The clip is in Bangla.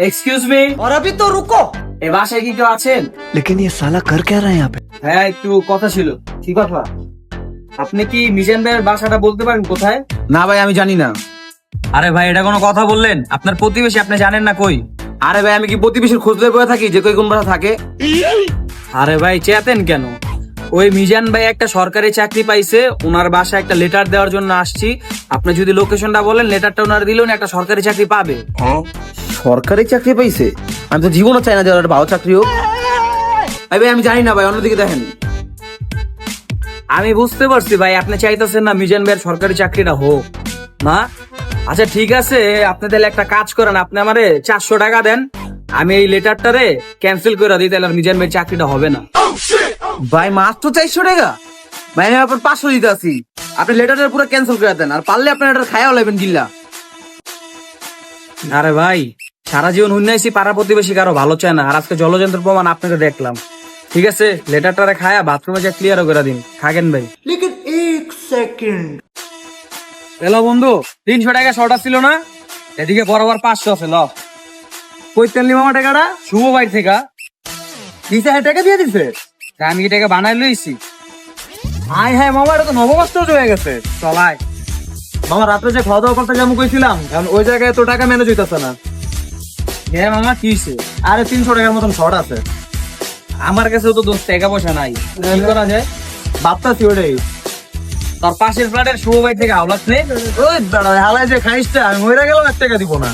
এক্সকিউজ মি, और अभी तो रुको। এ বাসায় কি কেউ আছেন? लेकिन ये साला कर क्या रहा है यहाँ पे? হ্যাঁ, একটু কথা ছিল। কি কথা? আপনি কি মিজান ভাইয়ের বাসাটা বলতে পারেন কোথায়? না ভাই আমি জানি না। আরে ভাই, এটা কোনো কথা বললেন? আপনার প্রতিবেশী, আপনি জানেন না কই? আরে ভাই আমি কি প্রতিবেশীর খোঁজ লয়ে বসে থাকি যে কই কোন বাসা থাকে? আরে ভাই, চেতেন কেন? ওই মিজান ভাই একটা সরকারি চাকরি পাইছে, ওনার বাসায় একটা লেটার দেওয়ার জন্য আসছি। আপনি যদি লোকেশনটা বলেন, লেটারটা ওনার দিলে উনি একটা সরকারি চাকরি পাবে। সরকারি চাকরি পাইছে? আমি তো জীবনও চাই না যে ওর একটা ভালো চাকরি হোক। ভাই ভাই আমি জানি না ভাই, অন্যদিকে দেখেন। আমি বুঝতে পারছি ভাই, আপনি চাইতেছেন না মিজান ভাইয়ের সরকারি চাকরিটা হোক না। আচ্ছা ঠিক আছে, আপনি তাহলে একটা কাজ করেন, আপনি আমারে 400 টাকা দেন, আমি এই লেটারটারে ক্যান্সেল করে দিই, তাহলে আর মিজান ভাইয়ের চাকরিটা হবে না। ভাই মাত্র 400 টাকা? ভাই আমি আপনার 500 দিতে আছি, আপনি লেটারটা পুরো ক্যান্সেল করে দেন, আর পারলে আপনার এটা খায়াও লাগবেন গিল্লা। আরে ভাই, সারা জীবন হুন্নাইছি, পাড়া প্রতিবেশী কারো ভালো চায় না, আর আজকে জলযন্ত্র প্রমাণ আপনাকে দেখলাম। ঠিক আছে, লেটারটারে খায়া বাথরুমে যা ক্লিয়ার করে দিন, খাগেন ভাই। लेकिन एक सेकंड। হ্যালো বন্ধু, 300 টাকা শর্ট ছিল না? এদিকে বরাবর 500 আছে, ল। কই তেলনি মামা টাকাটা? শুভ ভাই থেকে 30,000 টাকা দিয়ে দিছে। তা আমি এটাকে বানাই লইছি। হাই হাই মামা, এটা তো নবমাস্টার হয়ে গেছে। চলাই মামা, রাত্রে যে খাওয়া দাওয়া করতে যেমন কইছিলাম, কারণ ওই জায়গায় তো টাকা ম্যানেজ হইতেছে না। হ্যাঁ মামা, কি হইছে? আরে 300 টাকার মতন শর্ট আছে। আমার কাছেও তো দোস্ত টাকা পয়সা নাই, কি করা যায়? ভাবতাছি ওটাই। তোর পাশের ফ্ল্যাটের শুভ ভাই থেকে আওলাদ নেই? ওই বেড়া হালায় যে খাইসটা, আমি মরে গেলাম, 1 টাকা দিব না।